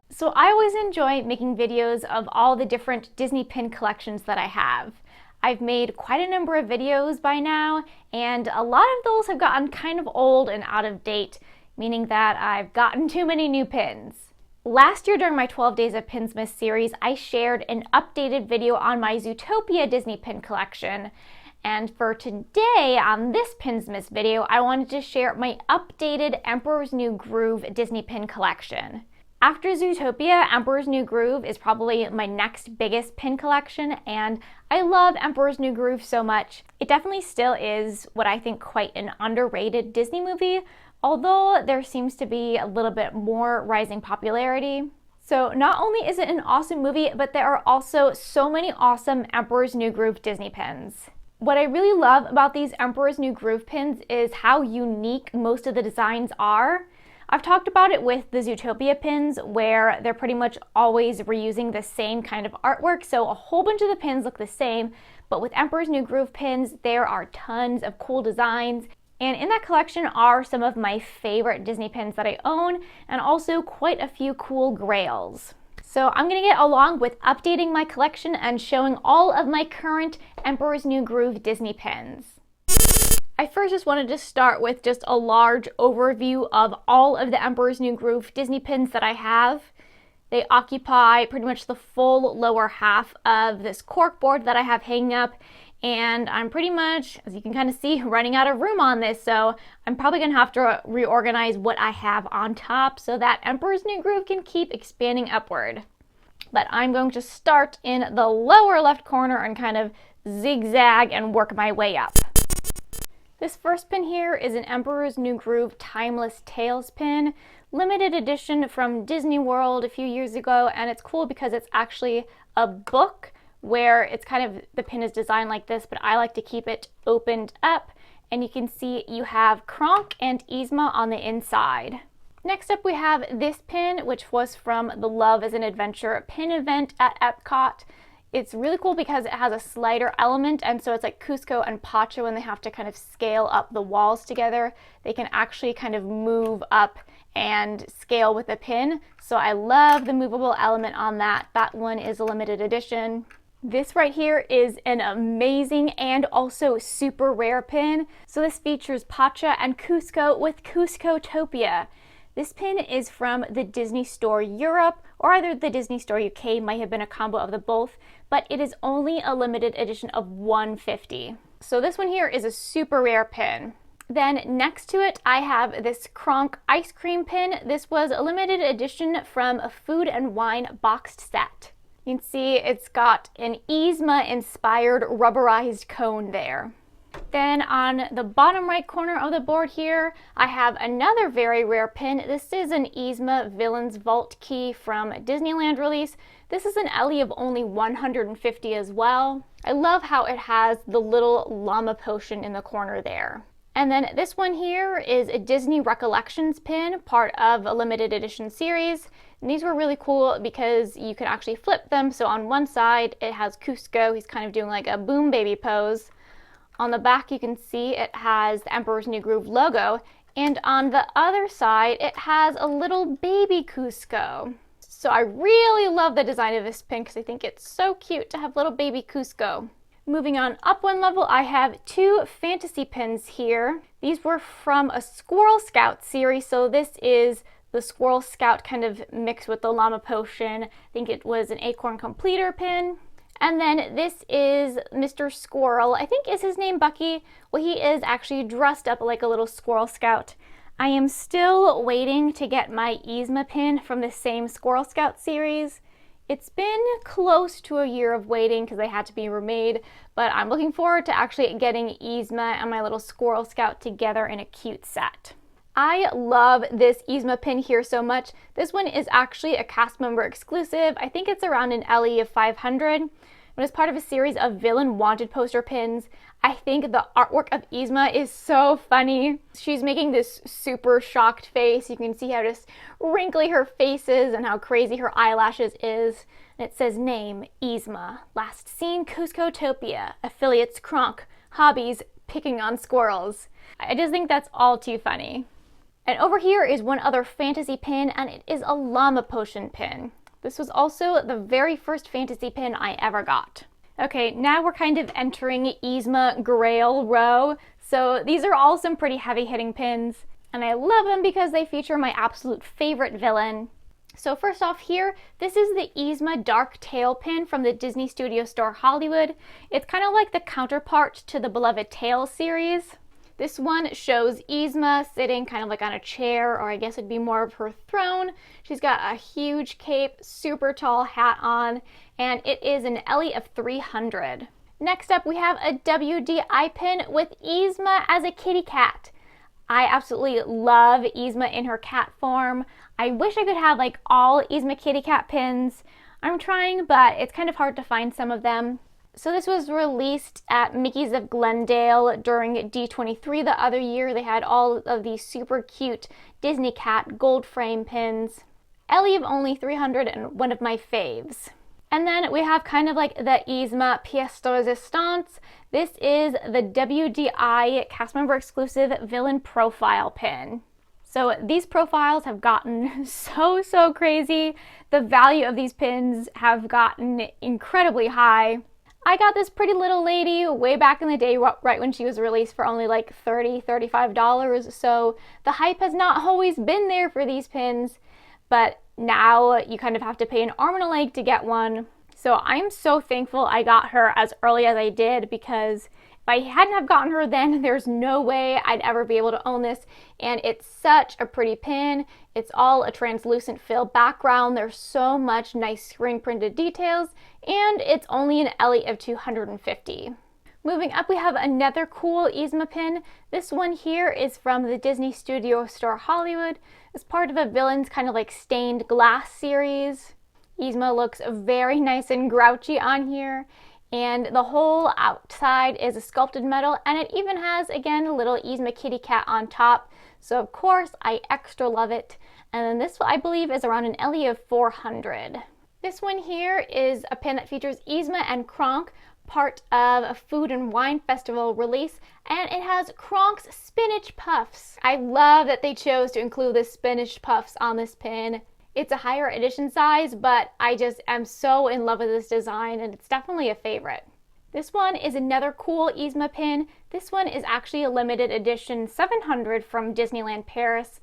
So I always enjoy making videos of all the different Disney pin collections that I have. I've made quite a number of videos by now, and a lot of those have gotten kind of old and out of date, meaning that I've gotten too many new pins. Last year during my 12 Days of Pinsmas series, I shared an updated video on my Zootopia Disney pin collection. And for today, on this Pinsmas video, I wanted to share my updated Emperor's New Groove Disney pin collection. After Zootopia, Emperor's New Groove is probably my next biggest pin collection, and I love Emperor's New Groove so much. It definitely still is what I think quite an underrated Disney movie, although there seems to be a little bit more rising popularity. So not only is it an awesome movie, but there are also so many awesome Emperor's New Groove Disney pins. What I really love about these Emperor's New Groove pins is how unique most of the designs are. I've talked about it with the Zootopia pins, where they're pretty much always reusing the same kind of artwork, so a whole bunch of the pins look the same, but with Emperor's New Groove pins, there are tons of cool designs, and in that collection are some of my favorite Disney pins that I own, and also quite a few cool grails. So I'm going to get along with updating my collection and showing all of my current Emperor's New Groove Disney pins. I first just wanted to start with just a large overview of all of the Emperor's New Groove Disney pins that I have. They occupy pretty much the full lower half of this cork board that I have hanging up, and I'm pretty much, as you can kind of see, running out of room on this, so I'm probably going to have to reorganize what I have on top so that Emperor's New Groove can keep expanding upward. But I'm going to start in the lower left corner and kind of zigzag and work my way up. This first pin here is an Emperor's New Groove Timeless Tales pin, limited edition from Disney World a few years ago, and it's cool because it's actually a book where it's kind of, the pin is designed like this, but I like to keep it opened up, and you can see you have Kronk and Yzma on the inside. Next up we have this pin, which was from the Love is an Adventure pin event at Epcot. It's really cool because it has a slider element, and so it's like Cusco and Pacha when they have to kind of scale up the walls together. They can actually kind of move up and scale with the pin. So I love the movable element on that. That one is a limited edition. This right here is an amazing and also super rare pin. So this features Pacha and Cusco with Zootopia. This pin is from the Disney Store Europe, or either the Disney Store UK, might have been a combo of the both, but it is only a limited edition of 150. So this one here is a super rare pin. Then next to it, I have this Kronk ice cream pin. This was a limited edition from a Food and Wine boxed set. You can see it's got an Yzma inspired rubberized cone there. Then on the bottom right corner of the board here, I have another very rare pin. This is an Yzma Villains Vault Key from Disneyland release. This is an LE of only 150 as well. I love how it has the little llama potion in the corner there. And then this one here is a Disney Recollections pin, part of a limited edition series. And these were really cool because you can actually flip them. So on one side, it has Cusco. He's kind of doing like a boom baby pose. On the back, you can see it has the Emperor's New Groove logo, and on the other side, it has a little baby Cusco. So I really love the design of this pin because I think it's so cute to have little baby Cusco. Moving on up one level, I have two fantasy pins here. These were from a Squirrel Scout series, so this is the Squirrel Scout kind of mixed with the llama potion. I think it was an acorn completer pin. And then this is Mr. Squirrel. I think is his name Bucky. Well, he is actually dressed up like a little Squirrel Scout. I am still waiting to get my Yzma pin from the same Squirrel Scout series. It's been close to a year of waiting because they had to be remade, but I'm looking forward to actually getting Yzma and my little Squirrel Scout together in a cute set. I love this Yzma pin here so much. This one is actually a cast member exclusive. I think it's around an LE of 500. But as part of a series of villain wanted poster pins, I think the artwork of Yzma is so funny. She's making this super shocked face. You can see how just wrinkly her face is and how crazy her eyelashes is. And it says name, Yzma. Last seen, Zootopia. Affiliates, Kronk. Hobbies, picking on squirrels. I just think that's all too funny. And over here is one other fantasy pin, and it is a llama potion pin. This was also the very first fantasy pin I ever got. Okay, now we're kind of entering Yzma Grail row. So these are all some pretty heavy hitting pins, and I love them because they feature my absolute favorite villain. So first off here, this is the Yzma Dark Tail pin from the Disney Studio Store Hollywood. It's kind of like the counterpart to the beloved Tails series. This one shows Yzma sitting kind of like on a chair, or I guess it'd be more of her throne. She's got a huge cape, super tall hat on, and it is an Ellie of 300. Next up, we have a WDI pin with Yzma as a kitty cat. I absolutely love Yzma in her cat form. I wish I could have like all Yzma kitty cat pins. I'm trying, but it's kind of hard to find some of them. So this was released at Mickey's of Glendale during D23 the other year. They had all of these super cute Disney cat gold frame pins. Ellie of only 300 and one of my faves. And then we have kind of like the Yzma pièce de résistance. This is the WDI cast member exclusive villain profile pin. So these profiles have gotten so crazy. The value of these pins have gotten incredibly high. I got this pretty little lady way back in the day, right when she was released, for only like $30, $35. So the hype has not always been there for these pins, but now you kind of have to pay an arm and a leg to get one. So I'm so thankful I got her as early as I did, because if I hadn't have gotten her then, there's no way I'd ever be able to own this. And it's such a pretty pin. It's all a translucent fill background. There's so much nice screen printed details, and it's only an Ellie of 250. Moving up, we have another cool Yzma pin. This one here is from the Disney Studio Store Hollywood. It's part of a villain's kind of like stained glass series. Yzma looks very nice and grouchy on here, and the whole outside is a sculpted metal, and it even has, again, a little Yzma kitty cat on top. So of course I extra love it. And then this, I believe, is around an Ellie of 400. This one here is a pin that features Yzma and Kronk, part of a Food and Wine Festival release, and it has Kronk's spinach puffs. I love that they chose to include the spinach puffs on this pin. It's a higher edition size, but I just am so in love with this design, and it's definitely a favorite. This one is another cool Yzma pin. This one is actually a limited edition 700 from Disneyland Paris.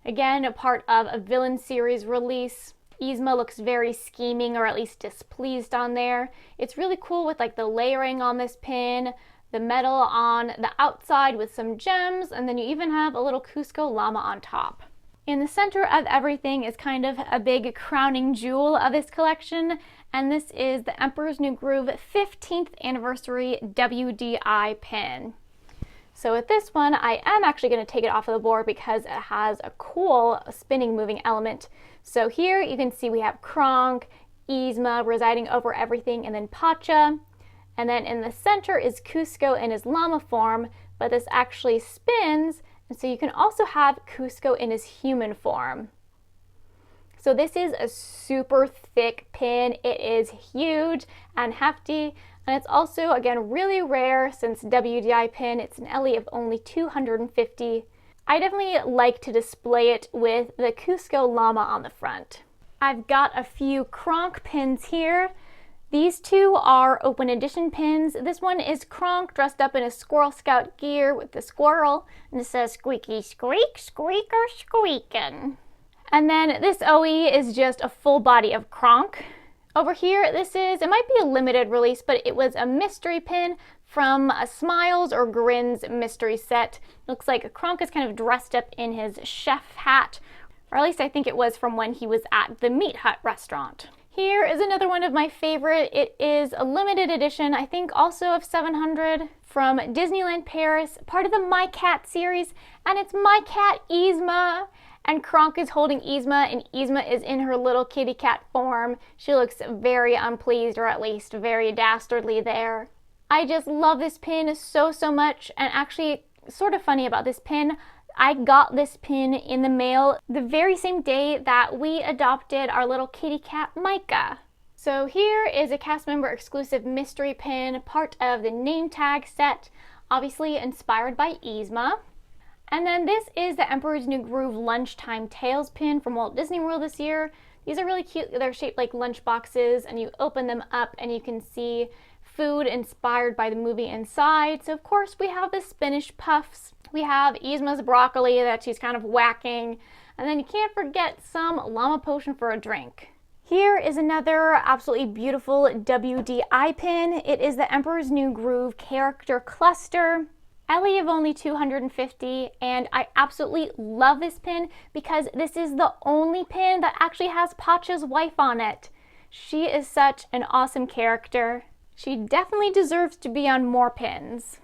Again, a part of a villain series release. Yzma looks very scheming, or at least displeased on there. It's really cool with like the layering on this pin, the metal on the outside with some gems, and then you even have a little Cusco llama on top. In the center of everything is kind of a big crowning jewel of this collection, and this is the Emperor's New Groove 15th Anniversary WDI pin. So with this one, I am actually going to take it off of the board because it has a cool spinning moving element. So here you can see we have Kronk, Yzma residing over everything, and then Pacha. And then in the center is Cusco in his llama form, but this actually spins, and so you can also have Cusco in his human form. So this is a super thick pin. It is huge and hefty, and it's also, again, really rare since WDI pin. It's an Ellie of only 250. I definitely like to display it with the Cusco llama on the front. I've got a few Kronk pins here. These two are open edition pins. This one is Kronk dressed up in a Squirrel Scout gear with the squirrel, and it says squeaky squeak, squeaker squeakin'. And then this OE is just a full body of Kronk. Over here, it might be a limited release, but it was a mystery pin from a Smiles or Grins mystery set. Looks like Kronk is kind of dressed up in his chef hat, or at least I think it was from when he was at the Meat Hut restaurant. Here is another one of my favorite. It is a limited edition, I think also of 700, from Disneyland Paris, part of the My Cat series, and it's My Cat Yzma. And Kronk is holding Yzma, and Yzma is in her little kitty cat form. She looks very unpleased, or at least very dastardly there. I just love this pin so much, and actually, sort of funny about this pin, I got this pin in the mail the very same day that we adopted our little kitty cat, Micah. So here is a cast member exclusive mystery pin, part of the name tag set, obviously inspired by Yzma. And then this is the Emperor's New Groove Lunchtime Tales pin from Walt Disney World this year. These are really cute. They're shaped like lunch boxes, and you open them up and you can see food inspired by the movie inside. So of course we have the spinach puffs. We have Yzma's broccoli that she's kind of whacking. And then you can't forget some llama potion for a drink. Here is another absolutely beautiful WDI pin. It is the Emperor's New Groove character cluster. Ellie of only 250, and I absolutely love this pin because this is the only pin that actually has Pacha's wife on it. She is such an awesome character. She definitely deserves to be on more pins.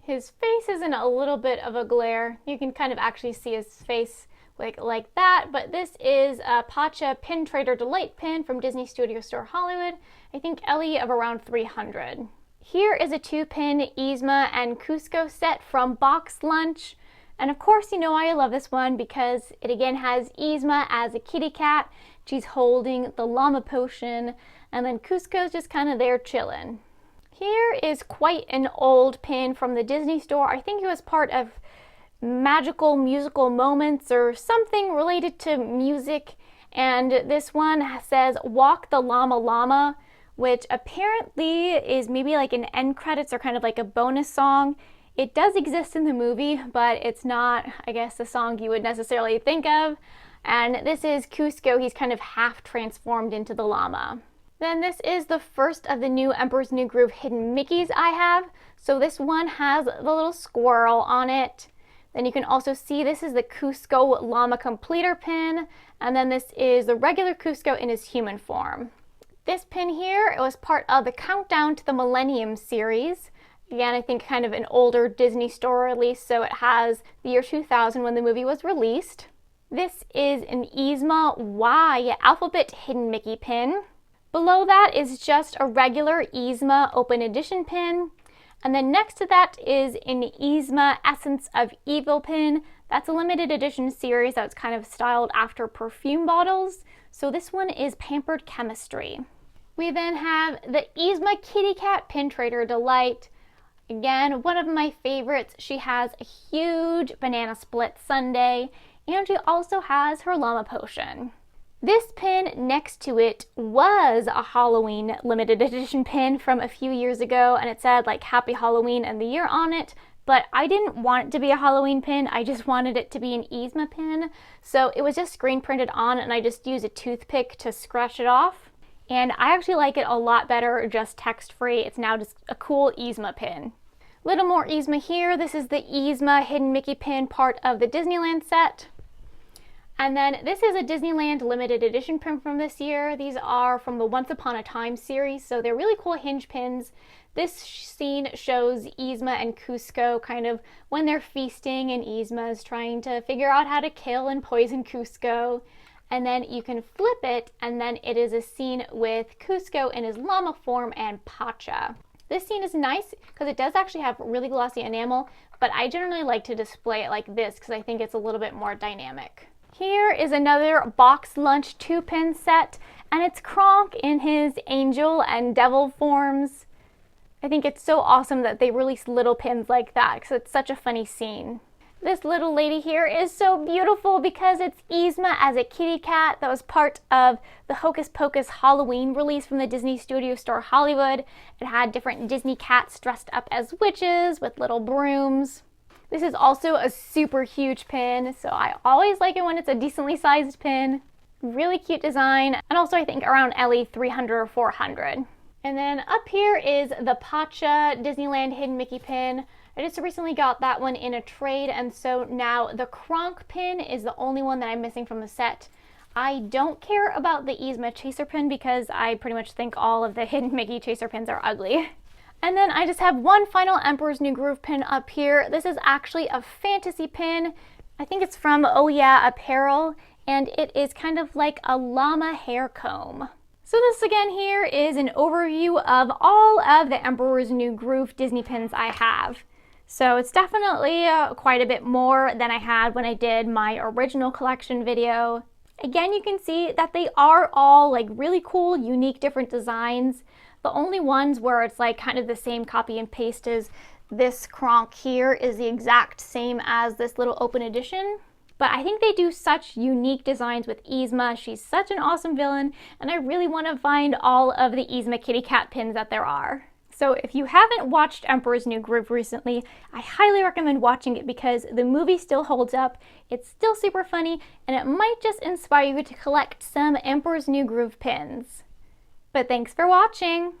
His face is in a little bit of a glare. You can kind of actually see his face like that, but this is a Pacha Pin Trader Delight pin from Disney Studio Store Hollywood. I think Ellie of around 300. Here is a 2-pin Yzma and Cusco set from Box Lunch. And of course, you know I love this one because it again has Yzma as a kitty cat. She's holding the llama potion, and then Cusco's just kind of there chilling. Here is quite an old pin from the Disney Store. I think it was part of Magical Musical Moments or something related to music. And this one says, "Walk the Llama Llama," which apparently is maybe like an end credits or kind of like a bonus song. It does exist in the movie, but it's not, I guess, the song you would necessarily think of. And this is Cusco. He's kind of half transformed into the llama. Then this is the first of the new Emperor's New Groove hidden Mickeys I have. So this one has the little squirrel on it. Then you can also see this is the Cusco Llama Completer pin. And then this is the regular Cusco in his human form. This pin here, it was part of the Countdown to the Millennium series. Again, I think kind of an older Disney Store release, so it has the year 2000 when the movie was released. This is an Yzma Y Alphabet Hidden Mickey pin. Below that is just a regular Yzma Open Edition pin. And then next to that is an Yzma Essence of Evil pin. That's a limited edition series that's kind of styled after perfume bottles. So this one is Pampered Chemistry. We then have the Yzma Kitty Cat Pin Trader Delight. Again, one of my favorites. She has a huge banana split sundae, and she also has her llama potion. This pin next to it was a Halloween limited edition pin from a few years ago, and it said like Happy Halloween and the year on it, but I didn't want it to be a Halloween pin. I just wanted it to be an Yzma pin. So it was just screen printed on, and I just used a toothpick to scratch it off. And I actually like it a lot better just text-free. It's now just a cool Yzma pin. Little more Yzma here. This is the Yzma Hidden Mickey pin, part of the Disneyland set. And then this is a Disneyland limited edition pin from this year. These are from the Once Upon a Time series, so they're really cool hinge pins. This scene shows Yzma and Cusco kind of when they're feasting, and Yzma is trying to figure out how to kill and poison Cusco. And then you can flip it, and then it is a scene with Cusco in his llama form and Pacha. This scene is nice because it does actually have really glossy enamel, but I generally like to display it like this because I think it's a little bit more dynamic. Here is another Box Lunch 2-pin set, and it's Kronk in his angel and devil forms. I think it's so awesome that they release little pins like that because it's such a funny scene. This little lady here is so beautiful because it's Yzma as a kitty cat that was part of the Hocus Pocus Halloween release from the Disney Studio Store Hollywood. It had different Disney cats dressed up as witches with little brooms. This is also a super huge pin, so I always like it when it's a decently sized pin. Really cute design, and also I think around Ellie 300 or 400. And then up here is the Pacha Disneyland Hidden Mickey pin. I just recently got that one in a trade, and so now the Kronk pin is the only one that I'm missing from the set. I don't care about the Yzma chaser pin because I pretty much think all of the Hidden Mickey chaser pins are ugly. And then I just have one final Emperor's New Groove pin up here. This is actually a fantasy pin. I think it's from Oh Yeah Apparel, and it is kind of like a llama hair comb. So this again here is an overview of all of the Emperor's New Groove Disney pins I have. So it's definitely quite a bit more than I had when I did my original collection video. Again, you can see that they are all like really cool, unique, different designs. The only ones where it's like kind of the same copy and paste is this Kronk here is the exact same as this little open edition. But I think they do such unique designs with Yzma. She's such an awesome villain, and I really want to find all of the Yzma kitty cat pins that there are. So if you haven't watched Emperor's New Groove recently, I highly recommend watching it because the movie still holds up, it's still super funny, and it might just inspire you to collect some Emperor's New Groove pins. But thanks for watching!